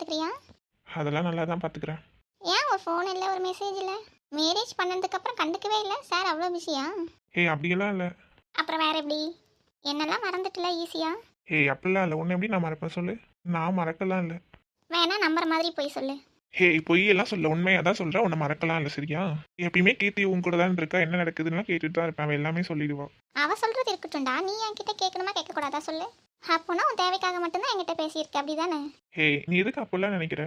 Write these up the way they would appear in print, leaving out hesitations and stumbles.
பாத்துக்கிறியா? அதெல்லாம் நல்லா தான் பார்த்துக்கிறேன். ஏன் ஒரு ஃபோன் இல்ல, ஒரு மெசேஜ் இல்ல? மேரேஜ் பண்ணதுக்கு அப்புறம் கண்டுக்கவே இல்ல. சார் அவ்வளோ பிஸியா? ஏய் அப்படியெல்லாம் இல்லை. அப்புறம் வேற எப்படி? என்னெல்லாம் மறந்துட்டல ஈஸியா? ஏய் அப்படிலாம் இல்லை. உன்னை எப்படி நான் மறப்பேன் சொல்லு? நான் மறக்கலாம் இல்லை. வேணா நம்புற மாதிரி போய் சொல்லு. ஏய் பொய்யெல்லாம் சொல்ல, உண்மையாக தான் சொல்கிறேன். உன்னை மறக்கலாம் இல்லை சரியா? எப்பயுமே கீர்த்தி உன் கூட தான் இருக்கா, என்ன நடக்குதுன்னா கேட்டுட்டு தான் இருப்பேன். அவள் எல்லாமே சொல்லிடுவா. அவ சொல்றது இருக்கட்டும்டா, நீ என்கிட்ட கேட்கணுமா கேட்க கூடாதா சொல்லு? அப்போனா உன் தேவைக்காக மட்டும்தான் என்கிட்ட பேசியிருக்க, அப்படிதானே? ஏய் நீ எதுக்கு அப்படிலாம் நினைக்கிற?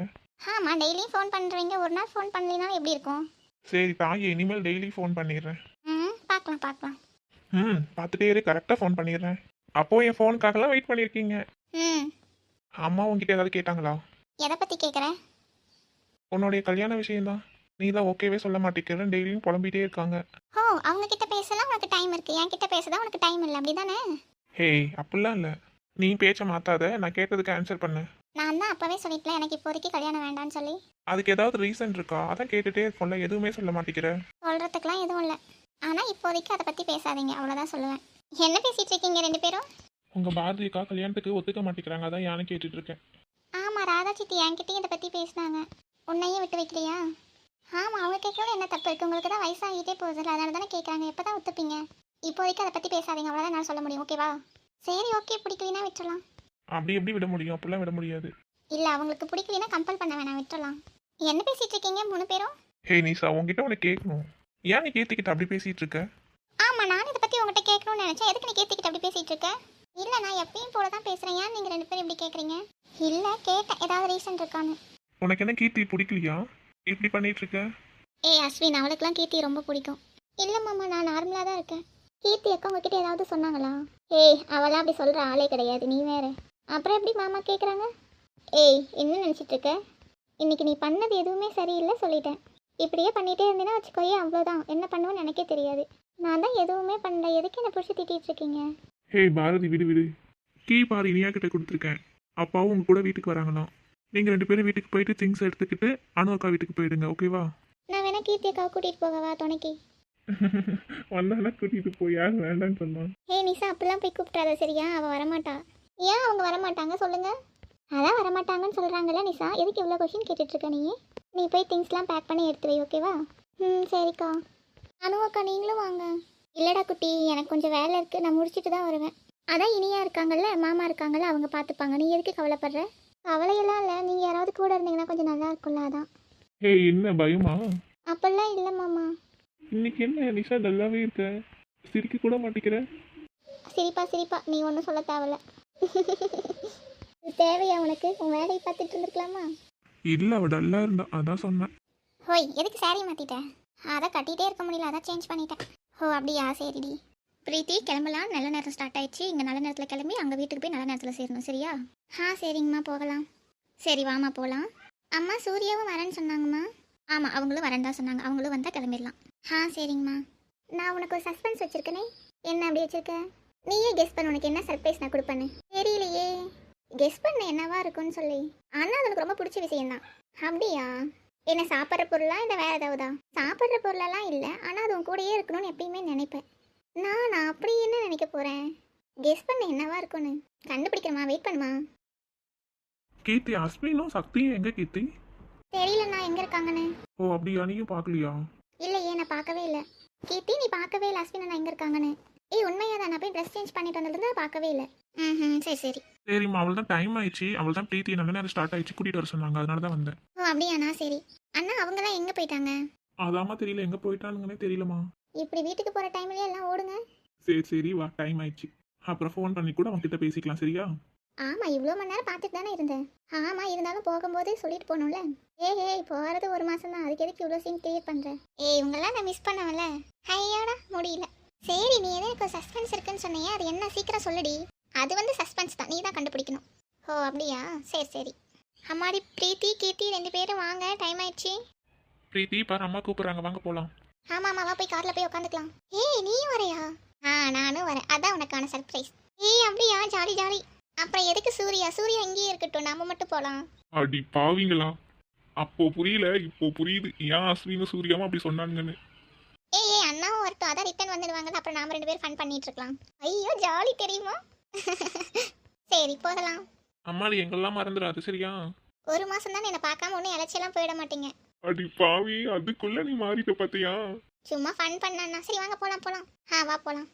ஆமா, டெய்லியும் ஃபோன் பண்றீங்க, ஒரு நாள் ஃபோன் பண்ணலினா எப்படி இருக்கும்? சரி தாயே, இனிமேல் டெய்லி ஃபோன் பண்ணிடுறேன். பார்க்கலாம் பார்க்கலாம். பார்த்துட்டே இரு, கரெக்டாக ஃபோன் பண்ணிடுறேன். அப்போ என் ஃபோனுக்காகலாம் வெயிட் பண்ணியிருக்கீங்க. ம். அம்மா உங்ககிட்ட ஏதாவது கேட்டாங்களா? எதை பத்தி கேட்குற? உன்னுடைய கல்யாண விஷயம்தான். நீ தான் ஓகேவே சொல்ல மாட்டேங்கிறேன், டெய்லியும் புலம்பிட்டே இருக்காங்க. ஓ, அவங்க கிட்ட பேசலாம் உனக்கு டைம் இருக்கு, என் கிட்ட பேசதான் உனக்கு டைம் இல்லை, அப்படிதானே? ஹேய் அப்படிலாம் இல்லை. நீ பேச்சை மாற்றாத, நான் கேட்டதுக்கு ஆன்சர் பண்ணு. நான் தான் அப்பவே சொல்லிட்டேன் எனக்கு இப்போதைக்கு கல்யாணம் வேண்டாம்னு சொல்லி. அதுக்கு ஏதாவது ரீசன் இருக்கா? அதான் கேட்டுட்டே இருக்கோம்ல, எதுவுமே சொல்ல மாட்டேங்கிற. சொல்றதுக்குலாம் எதுவும் இல்லை. ஆனா இப்போதைக்கு அதை பத்தி பேசாதீங்க, அவ்வளோதான் சொல்லுவேன். என்ன பேசிட்டு இருக்கீங்க ரெண்டு பேரும்? உங்கள் பாரதிக்கா கல்யாணத்துக்கு ஒத்துக்க மாட்டேங்கிறாங்க, அதான் யானை கேட்டுட்டு இருக்கேன். ஆமா, ராதா சித்தி என்கிட்டயும் இதை பத்தி பேசினாங்க. உன்னையும் விட்டு வைக்கலையா? ஆமா, அவங்க கேட்கறது என்ன தப்பு இருக்கு? உங்களுக்கு தான் வயசாகிட்டே போகுது, அதனால தானே கேட்குறாங்க. எப்பதான் ஒத்துப்பீங்க? இப்போதைக்கு அதை பத்தி பேசாதீங்க, அவ்வளோதான் நான் சொல்ல முடியும். ஓகேவா? சரி ஓகே, பிடிக்கலனா விட்டுறலாம். அப்படி எப்படி விட முடியும்? அப்படிலாம் விட முடியாது. இல்ல, அவங்களுக்கு பிடிக்கலனா கம்பல் பண்ண வேணாம், விட்டுறலாம். என்ன பேசிட்டு இருக்கீங்க மூணு பேரும்? ஹே நிஷா, உங்ககிட்ட உனக்கு கேட்கணும். ஏன் நீ கேத்துக்கிட்ட அப்படி பேசிட்டு இருக்க? ஆமா, நான் இதை பத்தி உங்ககிட்ட கேட்கணும்னு நினைச்சேன். எதுக்கு நீ கேத்துக்கிட்டு அப்படி பேசிட்டு இருக்க? இல்ல, நான் எப்பயும் போல தான் பேசுறேன். ஏன் நீங்க ரெண்டு பேரும் இப்படி கேக்குறீங்க? இல்ல, கேட்டேன் ஏதாவது ரீசன் இருக்கான்னு. உனக்கு என்ன கீர்த்தி பிடிக்கலையா? இப்படி பண்ணிட்டு இருக்க? ஏய் அஸ்வின், அவளுக்குலாம் கீர்த்தி ரொம்ப பிடிக்கும். இல்ல மாமா, நான் நார்மலா தான் இருக்கேன். கீர்த்தி அக்கா உங்ககிட்ட ஏதாவது சொன்னாங்களா? ஏய், அவளாம் அப்படி சொல்ற ஆளே கிடையாது, நீ வேற. அப்புறம் எப்படி மாமா கேக்குறாங்க? ஏய், என்ன நினைச்சிட்டு இருக்க? இன்னைக்கு நீ பண்ணது எதுவுமே சரியில்லை சொல்லிட்டேன். இப்படியே பண்ணிட்டே இருந்தீங்கன்னா வச்சுக்கோயே, அவ்வளோதான். என்ன பண்ணுவேன்னு எனக்கே தெரியாது. நான் தான் எதுவுமே பண்ணல, எதுக்கு என்ன பிடிச்சி திட்டிட்டு இருக்கீங்க? ஹே பாரதி, விடு விடு. கீ பாரு, இனியா கிட்ட கொடுத்துருக்கேன். அப்பாவும் உங்க கூட வீட்டுக்கு வராங்களாம். நீங்க ரெண்டு பேரும் வீட்டுக்கு போயிட்டு திங்ஸ் எடுத்துக்கிட்டு அனு அக்கா வீட்டுக்கு போயிடுங்க, ஓகேவா? நான் வேணா கீர்த்தி அக்காவை கூட்டிட்டு போகவா துணைக்கு? வந்தானா கூட்டிட்டு போய், யார் வேண்டான்னு சொன்னான்? ஏய் நிஷா, அப்படிலாம் போய் கூப்பிட்றாத சரியா? அவள் வரமாட்டா. ஏன் அவங்க வரமாட்டாங்க சொல்லுங்க? அதான் வரமாட்டாங்கன்னு சொல்கிறாங்கல்ல நிஷா, எதுக்கு இவ்வளோ கொஷின் கேட்டுட்டு இருக்க நீ? நீ போய் திங்ஸ்லாம் பேக் பண்ணி எடுத்து வை, ஓகேவா? சரிக்கா. அனுவக்கா நீங்களும் வாங்க. இல்லைடா குட்டி, எனக்கு கொஞ்சம் வேலை இருக்குது, நான் முடிச்சுட்டு தான் வருவேன். அதான் இனியா இருக்காங்கல்ல, மாமா இருக்காங்கல்ல, அவங்க பார்த்துப்பாங்க. நீ எதுக்கு கவலைப்படுற? கவலையெல்லாம் இல்லை, நீங்கள் யாராவது கூட இருந்தீங்கன்னா கொஞ்சம் நல்லா இருக்கும்ல, அதான். ஹே என்ன பயமா? அப்பெல்லாம் இல்லை மாமா. இன்னைக்கு என்ன நிஷா நல்லாவே இருக்க, சிரிக்க கூட மாட்டேங்கிற? சிரிப்பா, நீ ஒன்றும் சொல்ல தேவையில்ல. இது தேவையா உனக்கு? உன் வேலையை பார்த்துட்டு இருந்துருக்கலாமா? இல்லை, அவள் டல்லா இருந்தா, அதான் சொன்னேன். ஹோய், எதுக்கு சாரி மாற்றிட்டேன்? அதை கட்டிகிட்டே இருக்க முடியல, அதான் சேஞ்ச் பண்ணிட்டேன். ஓ அப்படியா, சரிடி. பிரீத்தி கிளம்பலாம், நல்ல நேரம் ஸ்டார்ட் ஆயிடுச்சு. இங்கே நல்ல நேரத்தில் கிளம்பி அங்கே வீட்டுக்கு போய் நல்ல நேரத்தில் சேரணும், சரியா? சரிங்கம்மா, போகலாம். சரி வாமா போகலாம். அம்மா சூர்யாவும் வரேன்னு சொன்னாங்கம்மா. ஆமாம், அவங்களும் வரேன் தான் சொன்னாங்க. அவங்களும் வந்தால் கிளம்பிடலாம். சரிங்கம்மா. நான் உனக்கு ஒரு சஸ்பென்ஸ் வச்சுருக்கேனே. என்ன அப்படி வச்சுருக்க? நீயே கெஸ் பண்ண, உனக்கு என்ன சர்ப்ரைஸ் நான் கொடுப்பேன்னு. தெரியலையே. கெஸ் பண்ண என்னவா இருக்குன்னு சொல்லி. ஆனால் அது எனக்கு ரொம்ப பிடிச்ச விஷயம்தான். அப்படியா? என்ன சாப்பிட்ற பொருளா இல்லை வேறு ஏதாவதா? சாப்பிட்ற பொருளெல்லாம் இல்லை, ஆனால் அது உன் கூடயே இருக்கணும்னு எப்பயுமே நினைப்பேன். நான் அப்படி என்ன நினைக்க போகிறேன்? கெஸ் பண்ண என்னவா இருக்கும்னு. கண்டுபிடிக்கிறமா, வெயிட் பண்ணுமா. கீர்த்தி, அஸ்வினும் சக்தியும் எங்க கீர்த்தி? தெரியலண்ணா எங்கே இருக்காங்கன்னு. ஓ அப்படியா, நீயும் பார்க்கலையா? இல்லையே, நான் பார்க்கவே இல்லை. கீர்த்தி, நீ பார்க்கவே இல்லை அஸ்வின் அண்ணா எங்கே இருக்காங்கன்னு? ஏய் உண்மையாக தான், நான் போய் ட்ரெஸ் சேஞ்ச் பண்ணிட்டு வந்ததுலேருந்து பார்க்கவே இல்லை. சரி. சரிம்மா, அவள் தான் டைம் ஆயிடுச்சு. அவள் தான் பிரீத்தி நல்ல நேரம் ஸ்டார்ட் ஆயிடுச்சு, கூட்டிகிட்டு வர சொன்னாங்க, அதனால தான் வந்தேன். ஓ அப்படியாண்ணா, சரி. அண்ணா அவங்களாம் எங்கே போயிட்டாங்க? அதாம்மா தெரியல, எங்கே போயிட்டானுங்கன்னே தெரியலம்மா. இப்படி வீட்டுக்கு போகிற டைம்லேயே எல்லாம் ஓடுங்க. சரி வா, டைம் ஆயிடுச்சு. அப்புறம் ஃபோன் பண்ணி கூட அவன்கிட்ட பேசிக்கலாம், சரியா? ஆமாம், இவ்வளோ மணி நேரம் பார்த்துட்டு தானே இருந்தேன். ஆமாம், இருந்தாலும் போகும்போது சொல்லிட்டு போகணும்ல. ஏய் போகிறது 1 மாதம் தான், அதுக்கு எதுக்கு இவ்வளோ சீன் கிளியர் பண்ணுறேன்? இவங்கெல்லாம் நான் மிஸ் பண்ணவல. ஐயோடா முடியல. சரி, நீ எதோ எனக்கு ஒரு சஸ்பென்ஸ் இருக்குன்னு சொன்னியே, அது என்ன சீக்கிரம் சொல்லுடி. அது சஸ்பென்ஸ் தான், நீ தான் கண்டுபிடிக்கணும். ஓ அப்படியா, சரி. அம்மாடி பிரீத்தி கீர்த்தி 2 பேரும் வாங்க, டைம் ஆயிடுச்சு. பிரீத்தி பாரு, அம்மா கூப்பிட்றாங்க, வாங்க போகலாம். ஆமாம் வா போய் காரில் போய் உட்காந்துக்கலாம். நீயும் வரையா? நானும் வரேன், அதான் உனக்கான சர்ப்ரைஸ். அப்படியா, ஜாலி ஜாலி. அப்புறம் எதுக்கு சூர்யா இங்கேயே இருக்கட்டும், நம்ம மட்டும் போகலாம். அடி பாவீங்களா, அப்போ புரியல, இப்போ புரியுது ஏன் அஸ்வினும் சூர்யாவும் அப்படி சொன்னாங்கன்னு. அண்ணாவும் வரட்டும், அதான் ரிட்டர்ன் வந்துடுவாங்கல்ல, அப்புறம் நாம 2 பேரும் ஃபன் பண்ணிட்டு இருக்கலாம். ஐயோ ஜாலி தெரியுமா? சரி போகலாம். அம்மாடி எங்கெல்லாம் மறந்துடாது, சரியா? ஒரு மாசம் தான் என்னை பார்க்காம ஒன்றும் இலைச்செல்லாம் போயிட மாட்டீங்க. அடி பாவி, அதுக்குள்ள நீ மாறிட்ட பாத்தியா? சும்மா ஃபன் பண்ணா. சரி வாங்க போலாம் போலாம். வா போலாம்.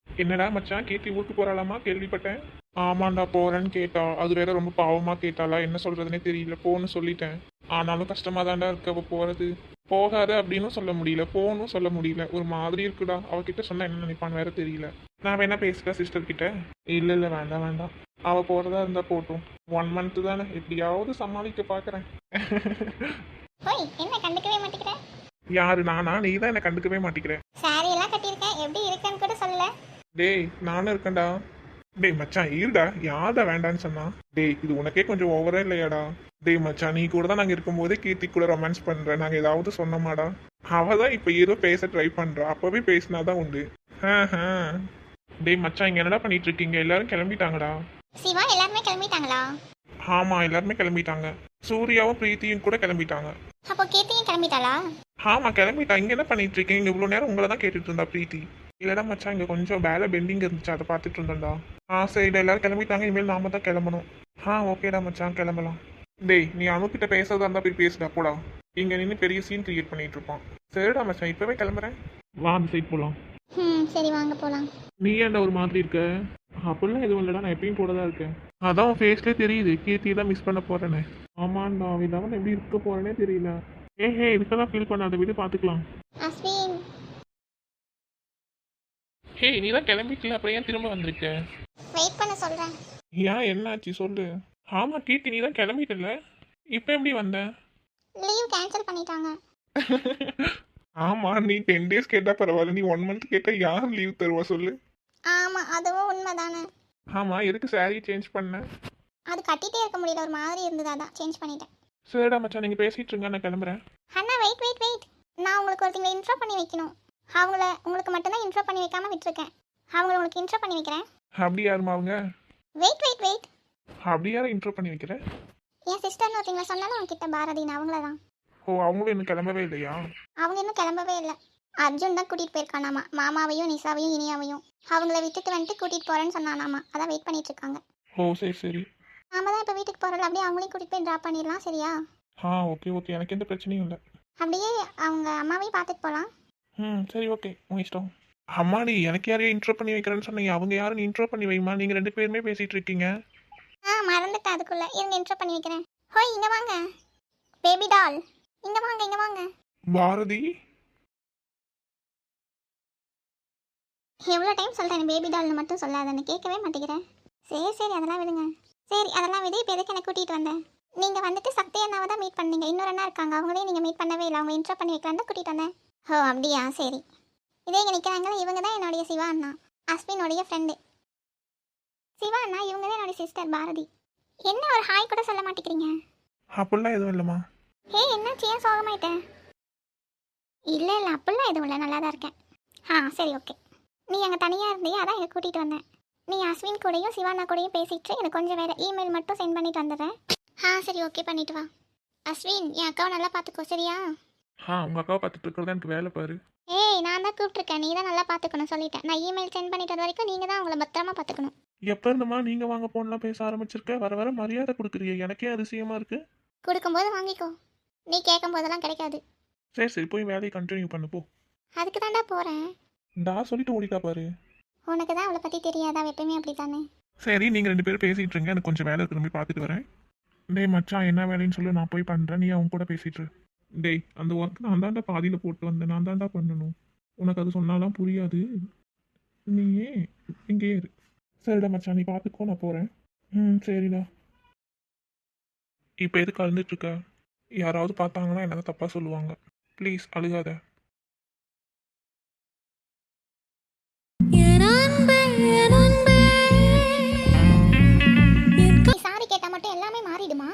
என்னடா மச்சான், கீர்த்தி ஊருக்கு போறாளாமா கேள்விப்பட்டேன். ஆமாண்டா போறேன்னு கேட்டா. அது வேற ரொம்ப பாவமா கேட்டாளா, என்ன சொல்றதுனே தெரியல. போன்னு சொல்லிட்டேன். ஆனாலும் கஷ்டமா தான்டா இருக்கு அவ போறது. போகாத அப்படின்னு சொல்ல முடியல, போன்னு சொல்ல முடியல. ஒரு மாதிரி இருக்குடா. அவகிட்ட சொன்னா என்ன நினைப்பான்னு வேற தெரியல. நான் வேணா பேசுறேன் சிஸ்டர் கிட்ட. இல்ல வேண்டாம் வேண்டாம், அவ போறதா இருந்தா போட்டும். 1 month தானே, எப்படியாவது சமாளிக்க பாக்குறேன். ஓய் என்ன கண்டுக்கவே மாட்டேங்கிற? யாரு நானா? நீ தான் என்ன கண்டுக்கவே மாட்டேங்கிற. சாரி எல்லாம் கட்டியிருக்கேன், எப்படி இருக்கேன்னு கூட சொல்லல. டேய் நானும் இருக்கேன்டா. டேய் மச்சான் இருடா, யார்டா வேண்டான்னு சொன்னா? டேய் இது உனக்கே கொஞ்சம் ஓவரா இல்லையாடா? டேய் மச்சான், நீ கூட தான் நாங்க இருக்கும்போதே கீர்த்தி கூட ரொமான்ஸ் பண்ற, நாங்க ஏதாவது சொன்னோமாடா? அவ தான் இப்ப ஏதோ பேச ட்ரை பண்றா, அப்பவே பேசினாதான் உண்டு. டேய் மச்சான், இங்க என்னடா பண்ணிட்டு இருக்கீங்க? எல்லாரும் கிளம்பிட்டாங்கடா. சிவா எல்லாருமே கிளம்பிட்டாங்களா? ஆமா எல்லாருமே கிளம்பிட்டாங்க. சூர்யாவும் பிரீத்தியும் கூட கிளம்பிட்டாங்க. அப்போ கீர்த்தியும் கிளம்பிட்டாளா? ஆமா கிளம்பிட்டா. இங்க என்ன பண்ணிட்டு இருக்கீங்க? இவ்வளவு நேரம் உங்களை தான் கேட்டுட்டு இருந்தா பிரீத்தி. இல்லடா மச்சான், இங்க கொஞ்சம் வேலை பெண்டிங் இருந்துச்சு, அதை பார்த்துட்டு இருந்தேன்டா. சரிடா, எல்லாரும் கிளம்பிட்டாங்க, இனிமேல் நாம தான் கிளம்பணும். ஓகேடா மச்சான், கிளம்பலாம். டேய் நீ அனுப்பிட்ட பேசுறதா இருந்தா போய் பேசுடா போடா. இங்க நின்று பெரிய சீன் கிரியேட் பண்ணிட்டு இருப்பான். சரிடா மச்சான், இப்பவே கிளம்புறேன். வா அந்த சைட் போலாம். சரி வாங்க போலாம். நீ ஏன்டா ஒரு மாதிரி இருக்க? அப்படிலாம் எதுவும் இல்லடா, நான் எப்பயும் கூட தான் இருக்கேன். அதான் உன் ஃபேஸ்லேயே தெரியுது, கீர்த்தியை தான் மிஸ் பண்ண போறேன்னு. ஆமாண்டா, இல்லாமல் எப்படி இருக்க போறேனே தெரியல. ஹே இதுக்கெல்லாம் ஃபீல் பண்ணாத, விடு பார்த்துக்கலாம். அஸ்வின் ஹே நீ தான் கிளம்பிக்கல, அப்புறம் ஏன் திரும்ப வந்திருக்க? வெயிட் பண்ண சொல்றேன். ஏன் என்னாச்சு சொல்லு. ஆமா கீர்த்தி, நீ தான் கிளம்பிட்டல, இப்போ எப்படி வந்த? லீவ் கேன்சல் பண்ணிட்டாங்க. ஆமா நீ 10 days கேட்டா பரவாயில்ல, நீ 1 month கேட்டா யார் லீவ் தருவா சொல்லு. ஆமா அதுவும் உண்மைதானே. ஆமா எதுக்கு சாரி சேஞ்ச் பண்ண? அது கட்டிட்டே இருக்க முடியல, ஒரு மாதிரி இருந்தது, அதான் சேஞ்ச் பண்ணிட்டேன். சரிடா மச்சான், நீங்க பேசிட்டு இருங்க, நான் கிளம்புறேன். அண்ணா வெயிட், நான் உங்களுக்கு ஒருத்தங்களை இன்ட்ரோ பண்ணி வைக்கணும். உங்களுக்கு மட்டும்தான் இன்ட்ரோ பண்ணி வைக்காம விட்டுருக்கேன். உங்களுக்கு இன்ட்ரோ பண்ணி வைக்கிறேன். அப்படி யாருமா அவங்க? வெயிட். அப்படி யாரை இன்ட்ரோ பண்ணி வைக்கிறேன்? என் சிஸ்டர்னு ஒருத்தங்களை சொன்னாலும் உங்ககிட்ட பாரதின்னு, அவங்கள தான். அவங்களும் இன்னும் கிளம்பவே இல்லையா? அவங்க இன்னும் கிளம்பவே இல்லை. அர்ஜுன் தான் கூட்டிகிட்டு போயிருக்கானாமா, மாமாவையும் நிசாவையும் இனியாவையும். அவங்கள விட்டுட்டு வந்துட்டு கூட்டிகிட்டு போகிறேன்னு சொன்னானாமா, அதான் வெயிட் பண்ணிட்டு இருக்காங்க. சரி நாம தான் இப்போ வீட்டுக்கு போகிறோம்ல, அப்படியே அவங்களையும் கூட்டிகிட்டு போய் ட்ராப் பண்ணிடலாம். சரியா? ஓகே எனக்கு எந்த பிரச்சனையும் இல்லை. அப்படியே அவங்க அம்மாவையும் பார்த்துட்டு போகலாம். சரி ஓகே, உன் இஷ்டம். அம்மாடி எனக்கு யாரையும் இன்ட்ரோ பண்ணி வைக்கிறேன்னு சொன்னீங்க, அவங்க யாரும் இன்ட்ரோ பண்ணி வைமா, நீங்கள் 2 பேருமே பேசிகிட்டு இருக்கீங்க. மறந்துட்டேன், அதுக்குள்ளே இருங்க இன்ட்ரோ பண்ணி வைக்கிறேன். ஹோய் இங்கே வாங்க பேபி டால், இங்கே வாங்க. பாரதி எவ்வளோ டைம் சொல்கிறேன் பேபி டால்னு மட்டும் சொல்லாதன்னு, கேட்கவே மாட்டேங்கிறேன். சரி அதெல்லாம் விடுங்க. சரி அதெல்லாம் விடு, இப்போ எதுக்கு எனக்கு கூட்டிகிட்டு வந்தேன்? நீங்கள் வந்துட்டு சக்தி அண்ணாவை தான் மீட் பண்ணீங்க, இன்னொரு அண்ணா இருக்காங்க, அவங்களையும் நீங்கள் மீட் பண்ணவே இல்லை, அவங்க இன்ட்ரோ பண்ணி வைக்கலாம் தான் கூட்டிகிட்டு வந்தேன். அப்படியா சரி. இதே இங்கே நிற்கிறாங்களே, இவங்க தான் என்னுடைய சிவா அண்ணா, அஸ்வினுடைய ஃப்ரெண்டு. சிவா அண்ணா இவங்க தான் என்னுடைய சிஸ்டர் பாரதி. என்ன ஒரு ஹாய் கூட சொல்ல மாட்டேங்கிறீங்க? அப்படிலாம் எதுவும் இல்லைம்மா. என்னாச்சு, ஏன் சோகமாயிட்டேன்? இல்லை அப்படிலாம் எதுவும் இல்லை, நல்லா தான் இருக்கேன். சரி ஓகே. நீ அங்கே தனியாக இருந்தியே, அதான் இங்கே கூட்டிகிட்டு வந்தேன். நீ அஸ்வின் கூடயும் சிவானா கூடயும் பேசிட்டு எனக்கு கொஞ்சம் வேறு இமெயில் மட்டும் சென்ட் பண்ணிட்டு வந்துடுறேன். சரி ஓகே பண்ணிட்டு வா. அஸ்வின் என் அக்காவை நல்லா பார்த்துக்கோ சரியா? உங்கள் அக்காவை பார்த்துட்டு இருக்கிறது எனக்கு வேலை பாரு. நான் தான் கூப்பிட்ருக்கேன், நீ தான் நல்லா பார்த்துக்கணும் சொல்லிட்டேன். நான் இமெயில் சென்ட் பண்ணிட்டு வர வரைக்கும் நீங்கள் தான் அவங்கள பத்திரமா பார்த்துக்கணும். எப்போ இருந்தமா நீங்கள் வாங்க போனலாம் பேச ஆரம்பிச்சிருக்க, வர மரியாதை கொடுக்குறீங்க, எனக்கே அதிசயமாக இருக்கு. கொடுக்கும்போது வாங்கிக்கோ, நீ கேட்கும் போதெல்லாம் கிடைக்காது. சரி போய் வேலையை கண்டினியூ பண்ணு போ. அதுக்கு தாண்டா போகிறேன். சொல்லிட்டு ஓடிட்டா பாரு. உனக்கு தான் அவளை பற்றி தெரியாதா, எப்பயுமே அப்படி தானே. சரி நீங்கள் 2 பேரும் பேசிகிட்டு இருங்க, எனக்கு கொஞ்சம் வேலை திரும்பி பார்த்துட்டு வரேன். டேய் மச்சான் என்ன வேலைன்னு சொல்லி நான் போய் பண்ணுறேன், நீ அவங்க கூட பேசிட்டு. டேய் அந்த ஒர்க் நான் தாண்டா பாதியில் போட்டு வந்தேன், நான் தாண்டா பண்ணணும். உனக்கு அது சொன்னாலாம் புரியாது, நீயே இங்கே இரு. சரிடா மச்சான் நீ பார்த்துக்கோ, நான் போகிறேன். சரிடா. இப்போ எதுக்கு அழுந்துட்டுருக்க? யாராவது பார்த்தாங்கன்னா என்ன தப்பாக சொல்லுவாங்க, ப்ளீஸ் அழுகாத. சாரி கேட்டால் மட்டும் எல்லாமே மாறிடுமா?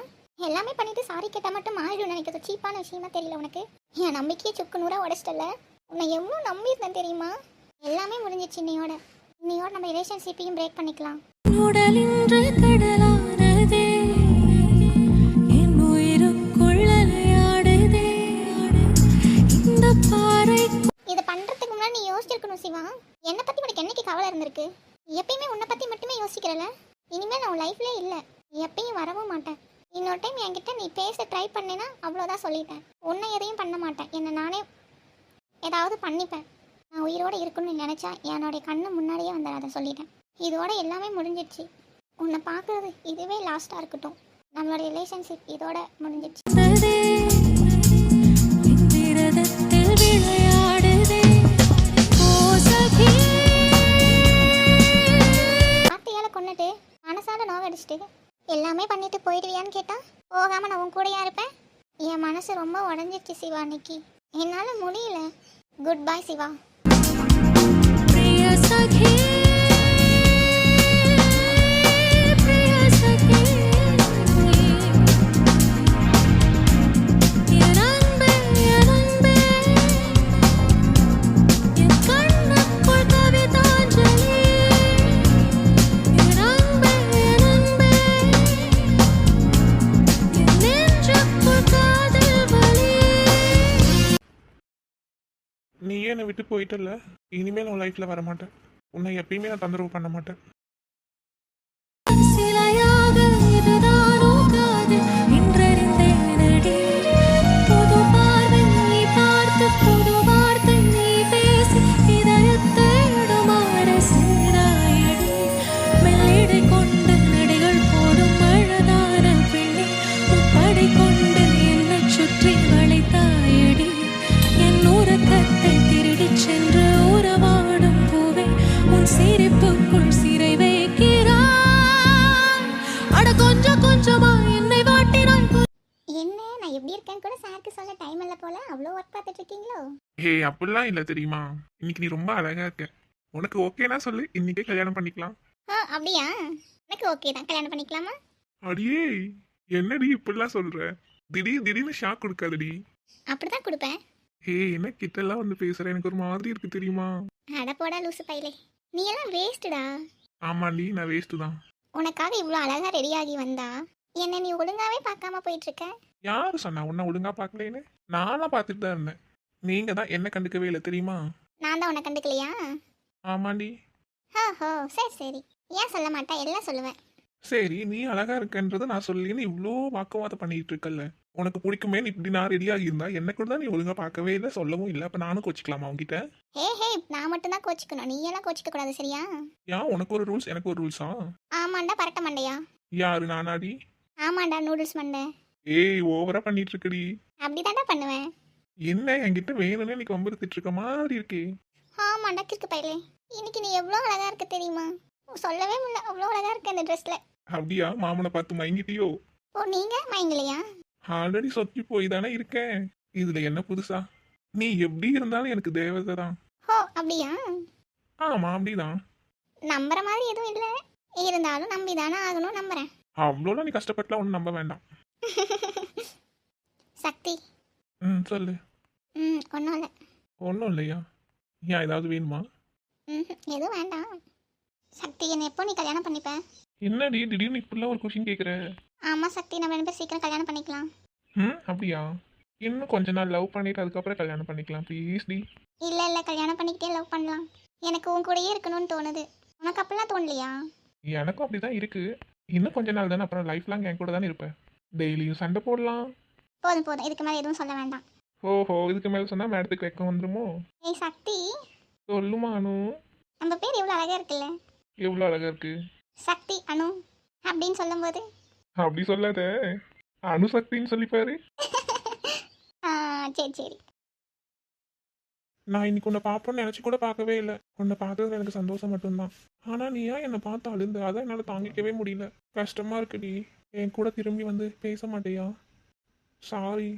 எல்லாமே பண்ணிட்டு சாரி கேட்டால் மட்டும் மாறிடும் நினைக்கிறது சீப்பான விஷயமா தெரியல உனக்கு. என் நம்பிக்கையை சுக்கு நூறாக உடச்சிட்டல. உன்னை எவ்வளோ நம்பியிருந்தேன் தெரியுமா? எல்லாமே முடிஞ்சிச்சு இன்னையோட நம்ம ரிலேஷன்ஷிப்பையும் பிரேக் பண்ணிக்கலாம். இதை பண்றதுக்கு முன்னாடி நீ யோசிச்சிருக்கணும் சிவா. என்னை பத்தி உனக்கு என்னைக்கு கவலை இருந்திருக்கு? எப்பயுமே உன்னை பத்தி மட்டுமே யோசிக்கிறல. இனிமேல் நான் உன் லைஃப்ல இல்லை, எப்பயும் வரவும் அவ்வளோதான் சொல்லிட்டேன். உன்னை எதையும் பண்ண மாட்டேன். என்னை நானே ஏதாவது பண்ணிப்பேன். நான் உயிரோடு இருக்கணும்னு நினச்சா என்னுடைய கண்ணு முன்னாடியே வந்து அதை சொல்லிட்டேன். இதோட எல்லாமே முடிஞ்சிடுச்சு. உன்னை பார்க்குறது இதுவே லாஸ்ட்டாக இருக்கட்டும். நம்மளோட ரிலேஷன்ஷிப் இதோட முடிஞ்சிடுச்சு. வார்த்தையால கொண்டுட்டு மனசால நோவடிச்சிட்டு எல்லாமே பண்ணிட்டு போயிடுவியான்னு கேட்டா போகாம நான் உன் கூடயா இருப்பேன்? என் மனசு ரொம்ப உடஞ்சிருச்சு சிவா. அன்னைக்கு என்னால முடியல. Good bye Siva. நீ என்னை விட்டு போயிட்டல, இனிமேல் உன் லைஃப்ல வர மாட்டேன். உன்னை எப்பயுமே நான் தொந்தரவு பண்ண மாட்டேன். என்ன நான் எப்படி இருக்கேன்னு கூட சாருக்கு சொல்ல டைம் இல்லை போல. அவ்வளோ ஒர்க் பார்த்துட்டு இருக்கீங்களோ? ஏய், அப்படிலாம் இல்லை தெரியுமா? இன்னைக்கு நீ ரொம்ப அழகா இருக்க. உனக்கு ஓகேனா சொல்லு, இன்னைக்கே கல்யாணம் பண்ணிக்கலாம். அப்படியா? எனக்கு ஓகே தான். கல்யாணம் பண்ணிக்கலாமா? அடியே, என்னடி இப்படிலாம் சொல்ற? திடீர்னு ஷாக் கொடுக்காதடி. அப்படிதான் கொடுப்பேன். ஏய், என்ன கிட்டெல்லாம் வந்து பேசுற? எனக்கு ஒரு மாதிரி இருக்கு தெரியுமா? அட போடா லூசு பையலே. நீ எல்லாம் வேஸ்ட்டுடா. ஆமாண்டி, நான் வேஸ்ட் தான். உனக்காக இவ்வளோ அழகா ரெடியாகி வந்தா என்ன நீ ஒழுங்காவே பார்க்காம போயிட்டு இருக்க. யாரு சொன்னா உன்னை ஒழுங்கா பார்க்கலேன்னு? நான்லாம் பார்த்துட்டு தான் இருந்தேன். நீங்க தான் என்ன கண்டுக்கவே இல்லை தெரியுமா? நான் தான் உன்னை கண்டுக்கலையா? ஆமாண்டி. ஓஹோ, சரி சரி. ஏன் சொல்ல மாட்டேன், எல்லாம் சொல்லுவேன். சரி, நீ அழகா இருக்கன்றதை நான் சொல்லின்னு இவ்வளோ வாக்குவாதம் பண்ணிட்டு இருக்கல்ல. உனக்கு பிடிக்குமே இப்படி நான் ரெடியாகி இருந்தா என்ன கூட தான் நீ ஒழுங்கா பார்க்கவே இல்லை, சொல்லவும் இல்லை. அப்ப நானும் கோச்சிக்கலாமா உங்ககிட்ட? ஹே நான் மட்டும் தான் கோச்சிக்கணும், நீ எல்லாம் கோச்சிக்க கூடாது சரியா? ஏன் உனக்கு ஒரு ரூல்ஸ் எனக்கு ஒரு ரூல்ஸா? ஆமாண்டா பரட்ட மண்டையா. யாரு நானாடி? ஆமாண்டா நூடுல்ஸ் மண்டை. ஏய், ஓவரா பண்ணிட்டு இருக்கடி. அப்படிதாண்டா பண்ணுவேன். என்ன என்கிட்ட வேணும்னு நீ கம்பெடுத்துட்டு இருக்க மாதிரி இருக்கே. ஆமாண்டா கிறுக்கு பையலே. இன்னைக்கு நீ எவ்வளோ அழகா இருக்க தெரியுமா? சொல்லவே முடியல, அவ்வளோ அழகா இருக்க இந்த ட்ரெஸ்ல. அப்படியா? மாமனை பார்த்து மயங்கிட்டியோ? ஓ நீங்க மயங்கலையா? ஆல்ரெடி சொத்தி போய் தானே இருக்கேன். இதுல என்ன புதுசா? நீ எப்படி இருந்தாலும் எனக்கு தேவதை தான். ஓ அப்படியா? ஆமா, அப்படிதான். நம்புற மாதிரி எதுவும் இல்லை, இருந்தாலும் நம்பிதானே ஆகணும். நம்புறேன். அவ்வளோலாம் நீ கஷ்டப்பட்டுலாம் ஒன்றும் நம்ப வேண்டாம். சக்தி. சொல்லு. ஒன்றும் இல்லை. ஒன்றும் இல்லையா? ஏன் ஏதாவது வேணுமா? எதுவும் வேண்டாம். சக்தி, என்னை எப்போ நீ கல்யாணம் பண்ணிப்ப? என்னடி திடீர்னு இப்படிலாம் ஒரு கொஷின் கேட்குற? ஆமாம் சக்தி, நம்ம 2 பேரும் சீக்கிரம் கல்யாணம் பண்ணிக்கலாம். அப்படியா? இன்னும் கொஞ்ச நாள் லவ் பண்ணிட்டு அதுக்கப்புறம் கல்யாணம் பண்ணிக்கலாம் ப்ளீஸ் டி. இல்லை கல்யாணம் பண்ணிக்கிட்டே லவ் பண்ணலாம். எனக்கு உன் கூடயே இருக்கணும்னு தோணுது. உனக்கு அப்பெல்லாம் தோணலையா? எனக்கும் அப்படிதான் இருக்கு. இன்னும் கொஞ்ச நாள் தானே, அப்புறம் லைஃப் லாங் என் கூட தானே இருப்பேன். டெய்லியும் சண்டை போடலாம். போதும் இதுக்கு மேலே எதுவும் சொல்ல வேண்டாம். ஓஹோ, இதுக்கு மேலே சொன்னால் மேடத்துக்கு வெக்கம் வந்துருமோ? ஏய் சக்தி, சொல்லுமா அனு. நம்ம பேர் எவ்வளோ அழகா இருக்குல்ல? எவ்வளோ அழகா இருக்கு. சக்தி அனு அப்படின்னு சொல்லும்போது. அப்படி சொல்லாத, அணுசக்தின்னு சொல்லிப்பாரு. சரி. நான் இன்னைக்கு உன்னை பார்ப்போன்னு நினச்சி கூட பார்க்கவே இல்லை. உன்னை பார்த்தது எனக்கு சந்தோஷம் மட்டும்தான். ஆனால் நீ ஏன் என்னை பார்த்து அழுந்து? அதான் என்னால் தாங்கிக்கவே முடியல. கஷ்டமா இருக்குடி. என் கூட திரும்பி வந்து பேச மாட்டேயா? சாரி.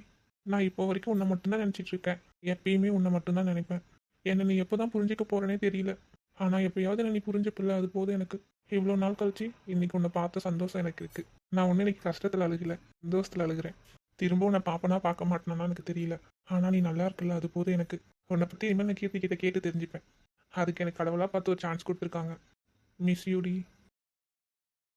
நான் இப்போ வரைக்கும் உன்னை மட்டும்தான் நினச்சிட்டு இருக்கேன். எப்பயுமே உன்னை மட்டும்தான் நினைப்பேன். என்னை நீ எப்போ தான் புரிஞ்சிக்க போறேனே தெரியல. ஆனால் எப்பயாவது நீ புரிஞ்சுப்பில்ல, அது போதும் எனக்கு. இவ்வளோ நாள் கழிச்சு இன்னைக்கு உன்னை பார்த்த சந்தோஷம் எனக்கு இருக்கு. நான் ஒன்றும் இன்னைக்கு கஷ்டத்தில் அழுகல, சந்தோஷத்தில் அழுகிறேன். திரும்ப உன்னை பார்ப்பனா பார்க்க மாட்டேனா எனக்கு தெரியல. ஆனால் நீ நல்லா இருக்குல்ல, அது போதும் எனக்கு. உன்னை பற்றி இனிமேல் நான் கீர்த்தி கிட்ட கேட்டு தெரிஞ்சுப்பேன். அதுக்கு எனக்கு கடவுளாக பார்த்து ஒரு சான்ஸ் கொடுத்துருக்காங்க. மிஸ் யூடி.